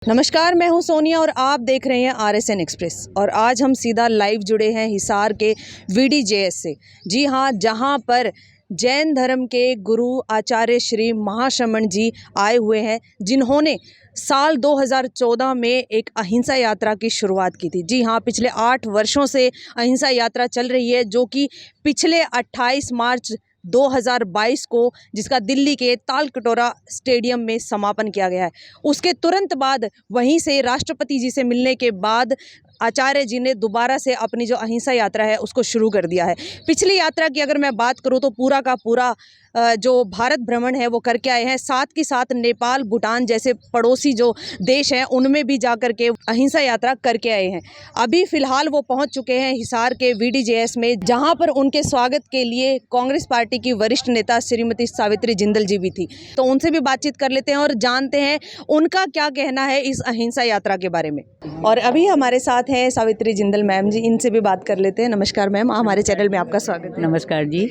नमस्कार, मैं हूं सोनिया और आप देख रहे हैं RSN एक्सप्रेस। और आज हम सीधा लाइव जुड़े हैं हिसार के VDJS से। जी हां, जहां पर जैन धर्म के गुरु आचार्य श्री महाश्रमण जी आए हुए हैं, जिन्होंने साल 2014 में एक अहिंसा यात्रा की शुरुआत की थी। जी हां, पिछले 8 वर्षों से अहिंसा यात्रा चल रही है, जो कि पिछले 28 मार्च 2022 को, जिसका दिल्ली के तालकटोरा स्टेडियम में समापन किया गया है। उसके तुरंत बाद वहीं से राष्ट्रपति जी से मिलने के बाद आचार्य जी ने दोबारा से अपनी जो अहिंसा यात्रा है उसको शुरू कर दिया है। पिछली यात्रा की अगर मैं बात करूं तो पूरा का पूरा जो भारत भ्रमण है वो करके आए हैं। साथ के साथ नेपाल, भूटान जैसे पड़ोसी जो देश हैं उनमें भी जाकर के अहिंसा यात्रा करके आए हैं। अभी फ़िलहाल वो पहुंच चुके हैं हिसार के VDJS में, जहां पर उनके स्वागत के लिए कांग्रेस पार्टी की वरिष्ठ नेता श्रीमती सावित्री जिंदल जी भी थी। तो उनसे भी बातचीत कर लेते हैं और जानते हैं उनका क्या कहना है इस अहिंसा यात्रा के बारे में। और अभी हमारे साथ हैं सावित्री जिंदल मैम जी, इनसे भी बात कर लेते हैं। नमस्कार मैम, हमारे चैनल में आपका स्वागत है। नमस्कार जी।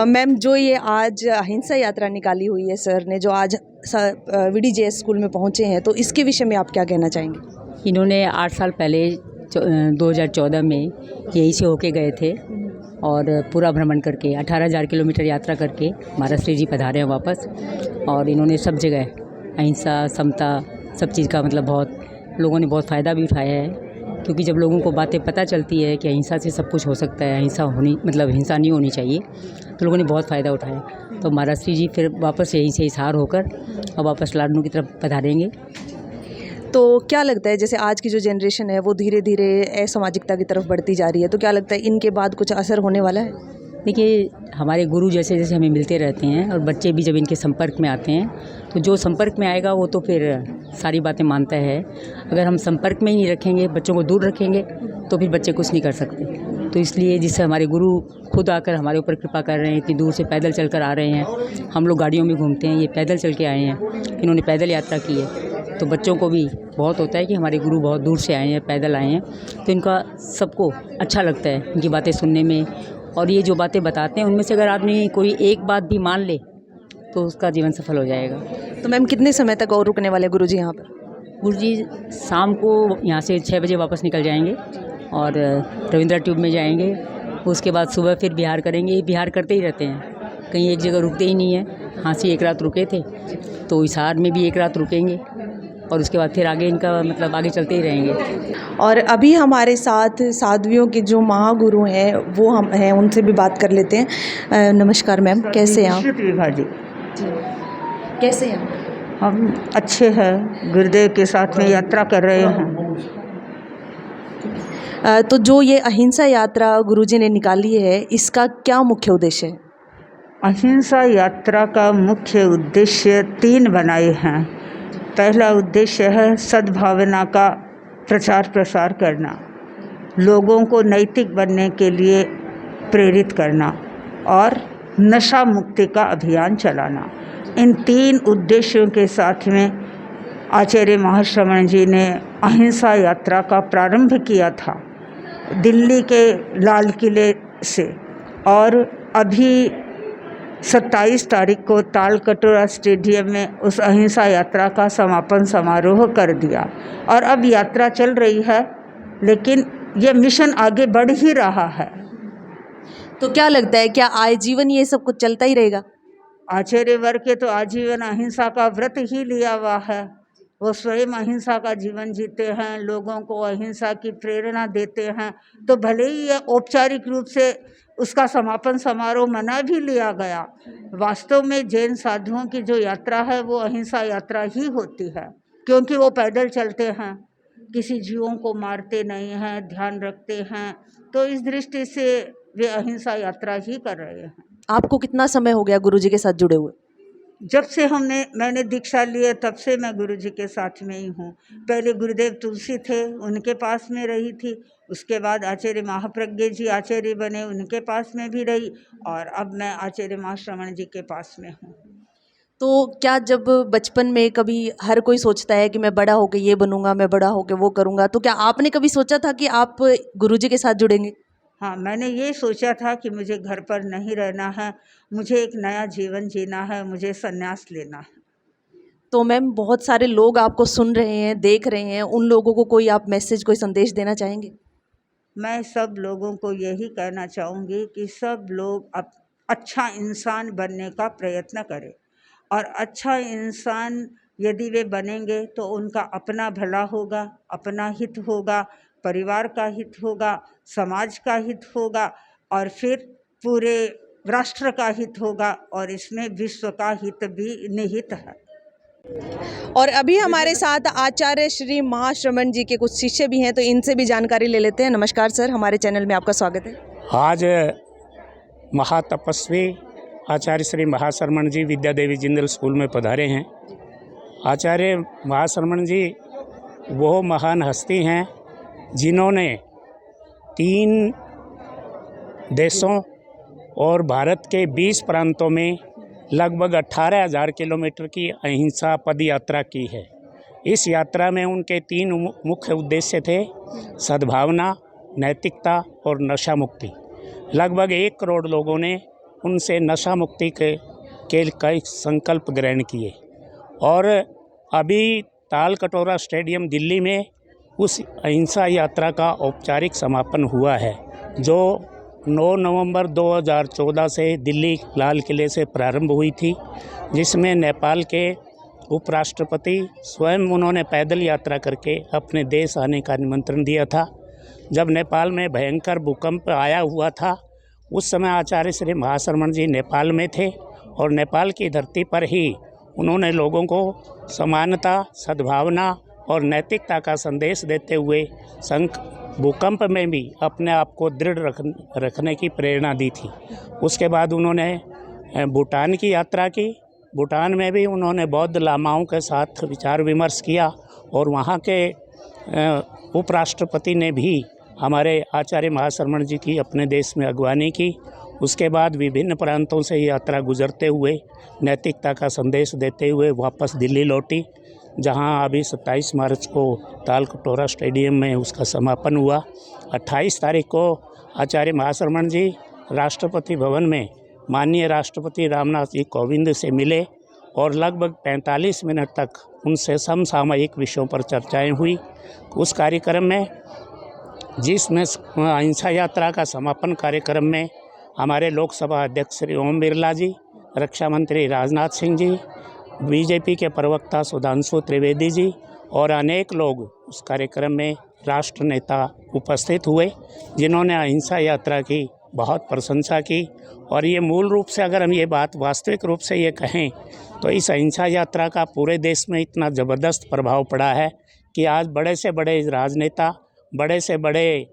मैम, जो ये आज अहिंसा यात्रा निकाली हुई है सर ने, जो आज VDJS स्कूल में पहुंचे हैं, तो इसके विषय में आप क्या कहना चाहेंगे? इन्होंने 8 साल पहले 2014 में यहीं से होके गए थे और पूरा भ्रमण करके 18,000 किलोमीटर यात्रा करके महाराज श्री जी पधारे हैं वापस। और इन्होंने सब जगह अहिंसा, समता, सब चीज़ का बहुत लोगों ने बहुत फ़ायदा भी उठाया है, क्योंकि जब लोगों को बातें पता चलती है कि अहिंसा से सब कुछ हो सकता है, अहिंसा होनी हिंसा नहीं होनी चाहिए, तो लोगों ने बहुत फ़ायदा उठाया। तो महाराज श्री जी फिर वापस यहीं से हिसार होकर और वापस लाडनू की तरफ पधारेंगे। तो क्या लगता है, जैसे आज की जो जनरेशन है वो धीरे धीरे असामाजिकता की तरफ बढ़ती जा रही है, तो क्या लगता है इनके बाद कुछ असर होने वाला है? देखिए, हमारे गुरु जैसे जैसे हमें मिलते रहते हैं और बच्चे भी जब इनके संपर्क में आते हैं, तो जो संपर्क में आएगा वो तो फिर सारी बातें मानता है। अगर हम संपर्क में ही नहीं रखेंगे, बच्चों को दूर रखेंगे, तो फिर बच्चे कुछ नहीं कर सकते। तो इसलिए जिससे हमारे गुरु खुद आकर हमारे ऊपर कृपा कर रहे हैं, इतनी दूर से पैदल चल कर आ रहे हैं। हम लोग गाड़ियों में घूमते हैं, ये पैदल चल के आए हैं, इन्होंने पैदल यात्रा की है। तो बच्चों को भी बहुत होता है कि हमारे गुरु बहुत दूर से आए हैं, पैदल आए हैं, तो इनका सबको अच्छा लगता है इनकी बातें सुनने में। और ये जो बातें बताते हैं उनमें से अगर आदमी कोई एक बात भी मान ले तो उसका जीवन सफल हो जाएगा। तो मैम, कितने समय तक और रुकने वाले गुरु जी यहाँ पर? गुरु जी शाम को यहाँ से 6 बजे वापस निकल जाएंगे और रविंद्रा ट्यूब में जाएंगे। उसके बाद सुबह फिर बिहार करेंगे। बिहार करते ही रहते हैं, कहीं एक जगह रुकते ही नहीं है। हाँ से 1 रात रुके थे, तो हिसार में भी 1 रात रुकेंगे और उसके बाद फिर आगे इनका आगे चलते ही रहेंगे। और अभी हमारे साथ साध्वियों के जो महागुरु हैं वो हम हैं, उनसे भी बात कर लेते हैं। नमस्कार मैम, कैसे हैं आप? जी, कैसे हैं आप? हम अच्छे हैं, गुरुदेव के साथ में यात्रा कर रहे हैं। तो जो ये अहिंसा यात्रा गुरुजी ने निकाली है, इसका क्या मुख्य उद्देश्य है? अहिंसा यात्रा का मुख्य उद्देश्य 3 बनाए हैं। पहला उद्देश्य है सद्भावना का प्रचार प्रसार करना, लोगों को नैतिक बनने के लिए प्रेरित करना और नशा मुक्ति का अभियान चलाना। इन 3 उद्देश्यों के साथ में आचार्य महाश्रमण जी ने अहिंसा यात्रा का प्रारंभ किया था दिल्ली के लाल किले से, और अभी 27 तारीख को तालकटोरा स्टेडियम में उस अहिंसा यात्रा का समापन समारोह कर दिया। और अब यात्रा चल रही है, लेकिन ये मिशन आगे बढ़ ही रहा है। तो क्या लगता है, क्या आजीवन ये सब कुछ चलता ही रहेगा? आचार्य वर्ग के तो आजीवन अहिंसा का व्रत ही लिया हुआ है। वो स्वयं अहिंसा का जीवन जीते हैं, लोगों को अहिंसा की प्रेरणा देते हैं। तो भले ही ये औपचारिक रूप से उसका समापन समारोह मना भी लिया गया, वास्तव में जैन साधुओं की जो यात्रा है वो अहिंसा यात्रा ही होती है, क्योंकि वो पैदल चलते हैं, किसी जीवों को मारते नहीं हैं, ध्यान रखते हैं। तो इस दृष्टि से वे अहिंसा यात्रा ही कर रहे हैं। आपको कितना समय हो गया गुरुजी के साथ जुड़े हुए? जब से मैंने दीक्षा ली है तब से मैं गुरुजी के साथ में ही हूँ। पहले गुरुदेव तुलसी थे, उनके पास में रही थी। उसके बाद आचार्य महाप्रज्ञ जी आचार्य बने, उनके पास में भी रही, और अब मैं आचार्य महाश्रमण जी के पास में हूँ। तो क्या जब बचपन में कभी हर कोई सोचता है कि मैं बड़ा होकर ये बनूंगा, मैं बड़ा होकर वो करूंगा, तो क्या आपने कभी सोचा था कि आप गुरुजी के साथ जुड़ेंगे? हाँ, मैंने ये सोचा था कि मुझे घर पर नहीं रहना है, मुझे एक नया जीवन जीना है, मुझे संन्यास लेना है। तो मैम बहुत सारे लोग आपको सुन रहे हैं, देख रहे हैं, उन लोगों को कोई आप मैसेज, कोई संदेश देना चाहेंगे? मैं सब लोगों को यही कहना चाहूँगी कि सब लोग अच्छा इंसान बनने का प्रयत्न करें, और अच्छा इंसान यदि वे बनेंगे तो उनका अपना भला होगा, अपना हित होगा, परिवार का हित होगा, समाज का हित होगा, और फिर पूरे राष्ट्र का हित होगा, और इसमें विश्व का हित भी निहित है। और अभी हमारे साथ आचार्य श्री महाश्रमण जी के कुछ शिष्य भी हैं, तो इनसे भी जानकारी ले लेते हैं। नमस्कार सर, हमारे चैनल में आपका स्वागत है। आज महातपस्वी आचार्य श्री महाश्रमण जी विद्या देवी जिंदल स्कूल में पधारे हैं। आचार्य महाश्रमण जी वो महान हस्ती हैं जिन्होंने 3 देशों और भारत के 20 प्रांतों में लगभग 18,000 किलोमीटर की अहिंसा पद यात्रा की है। इस यात्रा में उनके 3 मुख्य उद्देश्य थे: सद्भावना, नैतिकता और नशा मुक्ति। लगभग 1 करोड़ लोगों ने उनसे नशा मुक्ति के कई संकल्प ग्रहण किए, और अभी ताल कटोरा स्टेडियम दिल्ली में उस अहिंसा यात्रा का औपचारिक समापन हुआ है, जो 9 नवंबर 2014 से दिल्ली लाल किले से प्रारंभ हुई थी, जिसमें नेपाल के उपराष्ट्रपति स्वयं उन्होंने पैदल यात्रा करके अपने देश आने का निमंत्रण दिया था। जब नेपाल में भयंकर भूकंप आया हुआ था, उस समय आचार्य श्री महाश्रमण जी नेपाल में थे, और नेपाल की धरती पर ही उन्होंने लोगों को समानता, सद्भावना और नैतिकता का संदेश देते हुए भूकंप में भी अपने आप को दृढ़ रखने की प्रेरणा दी थी। उसके बाद उन्होंने भूटान की यात्रा की। भूटान में भी उन्होंने बौद्ध लामाओं के साथ विचार विमर्श किया, और वहाँ के उपराष्ट्रपति ने भी हमारे आचार्य महाश्रमण जी की अपने देश में अगवानी की। उसके बाद विभिन्न प्रांतों से यात्रा गुजरते हुए नैतिकता का संदेश देते हुए वापस दिल्ली लौटी, जहां अभी 27 मार्च को ताल कटोरा स्टेडियम में उसका समापन हुआ। 28 तारीख को आचार्य महाश्रमण जी राष्ट्रपति भवन में माननीय राष्ट्रपति रामनाथ जी कोविंद से मिले, और लगभग 45 मिनट तक उनसे समसामयिक विषयों पर चर्चाएं हुई। उस कार्यक्रम में, जिसमें अहिंसा यात्रा का समापन कार्यक्रम में हमारे लोकसभा अध्यक्ष श्री ओम बिरला जी, रक्षा मंत्री राजनाथ सिंह जी, बीजेपी के प्रवक्ता सुधांशु त्रिवेदी जी और अनेक लोग उस कार्यक्रम में राष्ट्र नेता उपस्थित हुए, जिन्होंने अहिंसा यात्रा की बहुत प्रशंसा की। और ये मूल रूप से, अगर हम ये बात वास्तविक रूप से ये कहें, तो इस अहिंसा यात्रा का पूरे देश में इतना ज़बरदस्त प्रभाव पड़ा है कि आज बड़े से बड़े राजनेता, बड़े से बड़े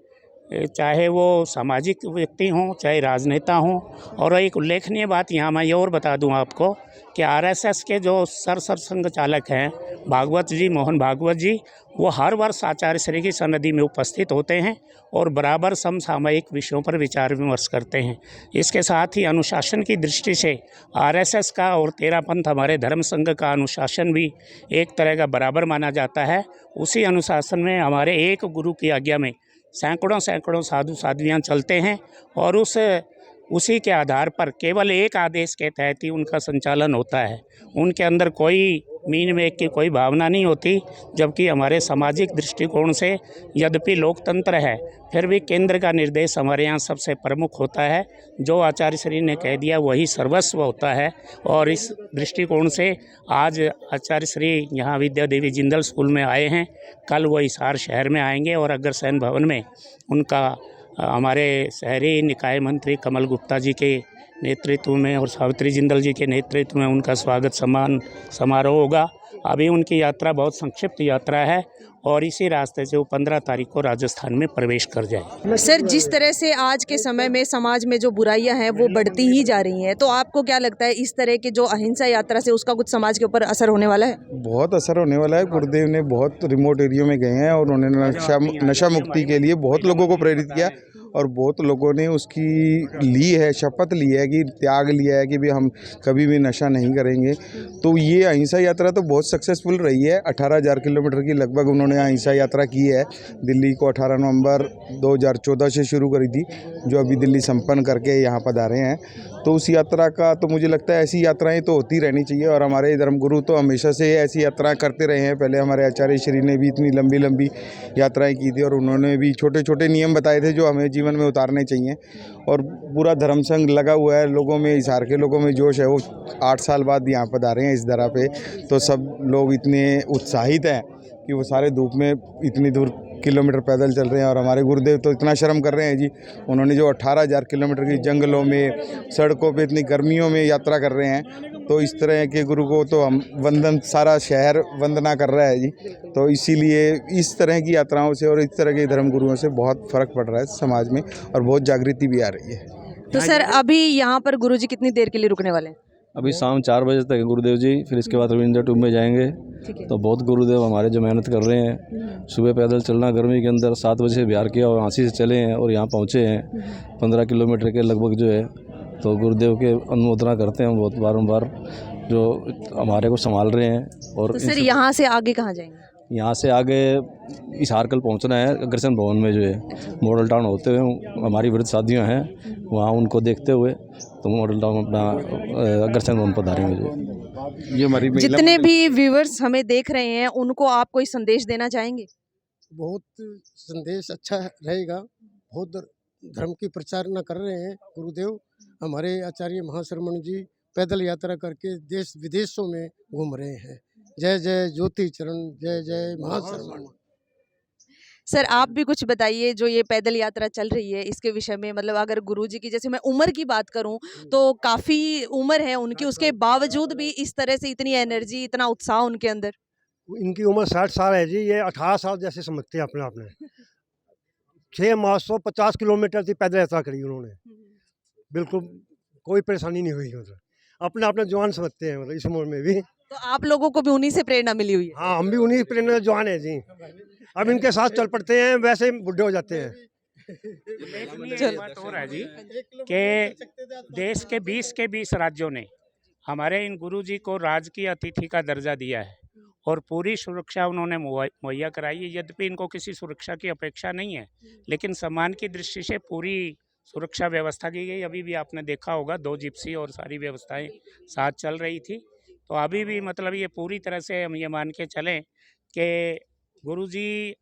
चाहे वो सामाजिक व्यक्ति हों, चाहे राजनेता हों, और एक उल्लेखनीय बात यहाँ मैं ये और बता दूँ आपको कि आरएसएस के जो सरसंघ चालक हैं भागवत जी, मोहन भागवत जी, वो हर वर्ष आचार्य श्री की सन्निधि में उपस्थित होते हैं और बराबर समसामयिक विषयों पर विचार विमर्श करते हैं। इसके साथ ही अनुशासन की दृष्टि से आरएसएस का और तेरापंथ हमारे धर्म संघ का अनुशासन भी एक तरह का बराबर माना जाता है। उसी अनुशासन में हमारे एक गुरु की आज्ञा में सैकड़ों साधु साध्वियाँ चलते हैं, और उसी के आधार पर केवल एक आदेश के तहत ही उनका संचालन होता है। उनके अंदर कोई मीन मेघ की कोई भावना नहीं होती। जबकि हमारे सामाजिक दृष्टिकोण से यद्यपि लोकतंत्र है, फिर भी केंद्र का निर्देश हमारे यहाँ सबसे प्रमुख होता है। जो आचार्य श्री ने कह दिया वही सर्वस्व होता है। और इस दृष्टिकोण से आज आचार्य श्री यहाँ विद्या देवी जिंदल स्कूल में आए हैं। कल वो हिसार शहर में आएंगे, और अग्रसेन भवन में उनका हमारे शहरी निकाय मंत्री कमल गुप्ता जी के नेतृत्व में और सावित्री जिंदल जी के नेतृत्व में उनका स्वागत समारोह होगा। अभी उनकी यात्रा बहुत संक्षिप्त यात्रा है, और इसी रास्ते से वो 15 तारीख को राजस्थान में प्रवेश कर जाए। सर, जिस तरह से आज के समय में समाज में जो बुराइयां हैं वो बढ़ती ही जा रही हैं, तो आपको क्या लगता है इस तरह की जो अहिंसा यात्रा से उसका कुछ समाज के ऊपर असर होने वाला है? बहुत असर होने वाला है। गुरुदेव ने बहुत रिमोट एरिया में गए हैं और उन्होंने नशा मुक्ति के लिए बहुत लोगों को प्रेरित किया, और बहुत लोगों ने उसकी ली है, शपथ ली है कि त्याग लिया है कि भी हम कभी भी नशा नहीं करेंगे। तो ये अहिंसा यात्रा तो बहुत सक्सेसफुल रही है। 18,000 किलोमीटर की लगभग उन्होंने अहिंसा यात्रा की है। दिल्ली को 18 नवंबर 2014 से शुरू करी थी, जो अभी दिल्ली संपन्न करके यहाँ पधारे हैं। तो उस यात्रा का तो मुझे लगता है ऐसी यात्राएं तो होती रहनी चाहिए, और हमारे धर्मगुरु तो हमेशा से ऐसी यात्राएं करते रहे हैं। पहले हमारे आचार्य श्री ने भी इतनी लंबी लंबी यात्राएं की थी, और उन्होंने भी छोटे छोटे नियम बताए थे जो हमें जीवन में उतारने चाहिए। और पूरा धर्म संघ लगा हुआ है, लोगों में, हिसार के लोगों में जोश है। वो 8 साल बाद यहाँ पधारे हैं इस दरा पे, तो सब लोग इतने उत्साहित हैं कि वो सारे धूप में इतनी दूर किलोमीटर पैदल चल रहे हैं। और हमारे गुरुदेव तो इतना शर्म कर रहे हैं जी, उन्होंने जो 18,000 किलोमीटर की जंगलों में, सड़कों पे, इतनी गर्मियों में यात्रा कर रहे हैं। तो इस तरह के गुरु को तो हम वंदन, सारा शहर वंदना कर रहा है जी। तो इसीलिए इस तरह की यात्राओं से और इस तरह के धर्म गुरुओं से बहुत फ़र्क पड़ रहा है समाज में, और बहुत जागृति भी आ रही है। तो सर अभी यहाँ पर गुरुजी कितनी देर के लिए रुकने वाले हैं? अभी शाम 4 बजे तक है गुरुदेव जी, फिर इसके बाद रविंद्र टूब में जाएंगे। तो बहुत गुरुदेव हमारे जो मेहनत कर रहे हैं, सुबह पैदल चलना गर्मी के अंदर 7 बजे से बिहार किया और झांसी से चले हैं और यहाँ पहुँचे हैं 15 किलोमीटर के लगभग जो है। तो गुरुदेव के अनुमोदना करते हैं बहुत बारंबार, जो हमारे को संभाल रहे हैं। और तो सर यहाँ से आगे कहाँ जाएंगे? यहाँ से आगे हिसार कल पहुँचना है। अग्रसेन भवन में जो है मॉडल टाउन होते हुए हमारी वृद्ध शादियाँ हैं, वहाँ उनको देखते हुए तो मॉडल टाउन अपना अग्रसेन भवन पधारेंगे। जो ये हमारी जितने भी व्यूअर्स हमें देख रहे हैं उनको आप कोई संदेश देना चाहेंगे? बहुत संदेश अच्छा रहेगा। बहुत धर्म की प्रचारना कर रहे हैं गुरुदेव। हमारे आचार्य महाश्रमण जी पैदल यात्रा करके देश विदेशों में घूम रहे हैं। जय जय ज्योति चरण, जय जय महाश्रमण। सर आप भी कुछ बताइए, जो ये पैदल यात्रा चल रही है इसके विषय में। मतलब अगर गुरुजी की, जैसे मैं उम्र की बात करूं तो काफ़ी उम्र है उनकी, उसके बावजूद भी इस तरह से इतनी एनर्जी, इतना उत्साह उनके अंदर। इनकी उम्र 60 साल है जी, ये 18 साल जैसे समझते हैं अपने आपने। 6 माह 150 किलोमीटर की पैदल यात्रा करी उन्होंने, बिल्कुल कोई परेशानी नहीं हुई। मतलब अपने अपने जवान समझते हैं, मतलब इस उम्र में भी। तो आप लोगों को भी उन्हीं से प्रेरणा मिली हुई है? हाँ, हम भी उन्हीं प्रेरणा जवान है जी। अब इनके साथ चल पड़ते हैं, वैसे ही बुढ़े हो जाते हैं। एक बात और है जी कि देश के 20 के 20 राज्यों ने हमारे इन गुरुजी को राजकीय अतिथि का दर्जा दिया है, और पूरी सुरक्षा उन्होंने मुहैया कराई है। यद्यपि इनको किसी सुरक्षा की अपेक्षा नहीं है, लेकिन सम्मान की दृष्टि से पूरी सुरक्षा व्यवस्था की गई। अभी भी आपने देखा होगा 2 जिप्सी और सारी व्यवस्थाएं साथ चल रही थी। तो अभी भी मतलब ये पूरी तरह से हम ये मान के चलें कि गुरुजी,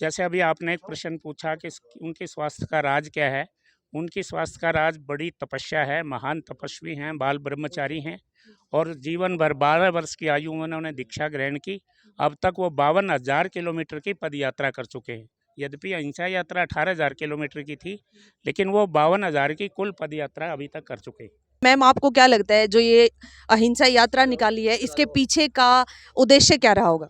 जैसे अभी आपने एक प्रश्न पूछा कि उनके स्वास्थ्य का राज क्या है। उनकी स्वास्थ्य का राज बड़ी तपस्या है, महान तपस्वी हैं, बाल ब्रह्मचारी हैं, और जीवन भर 12 वर्ष की आयु में उन्होंने दीक्षा ग्रहण की। अब तक वो 52,000 किलोमीटर की पद यात्रा कर चुके हैं। यद्यपि अहिंसा यात्रा 18,000 किलोमीटर की थी, लेकिन वो 52,000 की कुल पद यात्रा अभी तक कर चुके हैं। मैम आपको क्या लगता है, जो ये अहिंसा यात्रा निकाली है इसके पीछे का उद्देश्य क्या रहा होगा?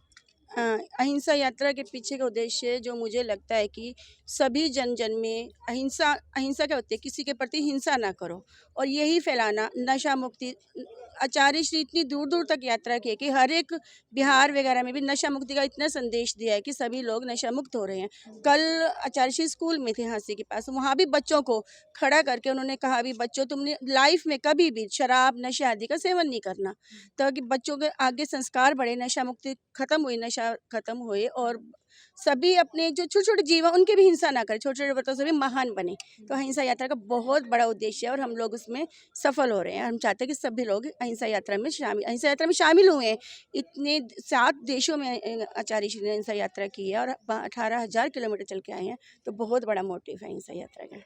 अहिंसा यात्रा के पीछे का उद्देश्य जो मुझे लगता है कि सभी जन जन में अहिंसा अहिंसा क्या होती है, किसी के प्रति हिंसा ना करो, और यही फैलाना, नशा मुक्ति। आचार्य श्री इतनी दूर दूर तक यात्रा की है कि हर एक बिहार वगैरह में भी नशा मुक्ति का इतना संदेश दिया है कि सभी लोग नशा मुक्त हो रहे हैं। कल आचार्य श्री स्कूल में थे झांसी के पास, वहाँ भी बच्चों को खड़ा करके उन्होंने कहा, भी बच्चों तुमने लाइफ में कभी भी शराब नशे आदि का सेवन नहीं करना, ताकि बच्चों के आगे संस्कार बढ़े, नशा मुक्ति खत्म हुई, नशा खत्म हुए, और सभी अपने जो छोटे छोटे जीव हैं उनके भी हिंसा ना करें, छोटे छोटे बच्चों से भी महान बने। तो अहिंसा यात्रा का बहुत बड़ा उद्देश्य है और हम लोग उसमें सफल हो रहे हैं। हम चाहते हैं कि सभी लोग अहिंसा यात्रा में शामिल हुए हैं। इतने 7 देशों में आचार्य श्री ने अहिंसा यात्रा की है और 18,000 किलोमीटर चल के आए हैं। तो बहुत बड़ा मोटिव है अहिंसा यात्रा का।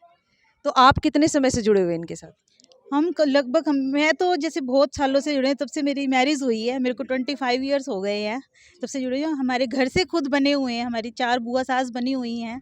तो आप कितने समय से जुड़े हुए हैं इनके साथ? मैं तो जैसे बहुत सालों से जुड़े हैं, तब से मेरी मैरिज हुई है, मेरे को 25 इयर्स हो गए हैं, तब से जुड़े हैं। हमारे घर से खुद बने हुए हैं, हमारी 4 बुआ सास बनी हुई हैं,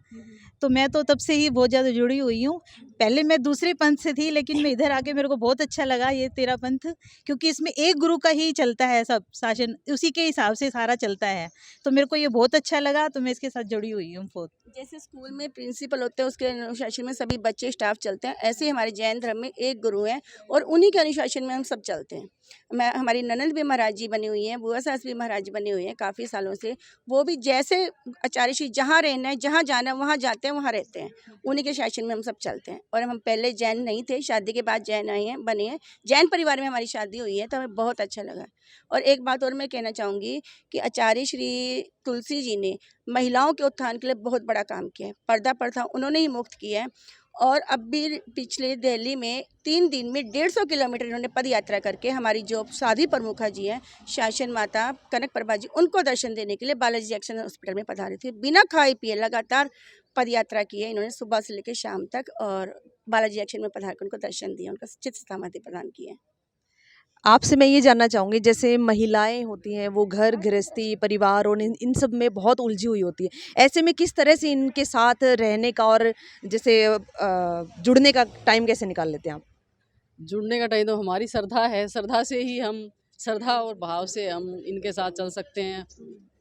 तो मैं तो तब से ही बहुत ज़्यादा जुड़ी हुई हूँ। पहले मैं दूसरे पंथ से थी, लेकिन मैं इधर आके मेरे को बहुत अच्छा लगा ये तेरा पंथ, क्योंकि इसमें एक गुरु का ही चलता है, सब शासन उसी के हिसाब से सारा चलता है, तो मेरे को ये बहुत अच्छा लगा, तो मैं इसके साथ जुड़ी हुई हूँ बहुत। जैसे स्कूल में प्रिंसिपल होते हैं, उसके अनुशासन में सभी बच्चे स्टाफ चलते हैं, ऐसे ही हमारे जैन धर्म में एक गुरु हैं और उन्हीं के अनुशासन में हम सब चलते हैं। मैं हमारी ननंद भी महाराज जी बनी हुई हैं, बुआ सास भी महाराज बनी हुई हैं काफ़ी सालों से। वो भी जैसे आचार्य श्री जहाँ रहना है, जहाँ जाना है वहाँ जाते हैं, वहाँ रहते हैं। उन्हीं के शासन में हम सब चलते हैं। और हम पहले जैन नहीं थे, शादी के बाद जैन आए हैं, बने हैं। जैन परिवार में हमारी शादी हुई है, तो हमें बहुत अच्छा लगा। और एक बात और मैं कहना चाहूँगी कि आचार्य श्री तुलसी जी ने महिलाओं के उत्थान के लिए बहुत बड़ा काम किया है। पर्दा प्रथा उन्होंने ही मुक्त किया है। और अब भी पिछले दिल्ली में 3 दिन में 150 किलोमीटर इन्होंने पद यात्रा करके हमारी जो साध्वी प्रमुखा जी हैं, शासन माता कनक प्रभा जी, उनको दर्शन देने के लिए बालाजी एक्शन हॉस्पिटल में पधारे थे। बिना खाए पिए लगातार पद यात्रा की है इन्होंने, सुबह से लेकर शाम तक। और बालाजी एक्शन में पधार कर उनको दर्शन दिए, उनका चित्त समाधि प्रदान की है। आपसे मैं ये जानना चाहूँगी, जैसे महिलाएं होती हैं वो घर गृहस्थी परिवार और इन सब में बहुत उलझी हुई होती है। ऐसे में किस तरह से इनके साथ रहने का और जैसे जुड़ने का टाइम कैसे निकाल लेते हैं आप? जुड़ने का टाइम तो हमारी श्रद्धा है, श्रद्धा से ही हम, श्रद्धा और भाव से हम इनके साथ चल सकते हैं।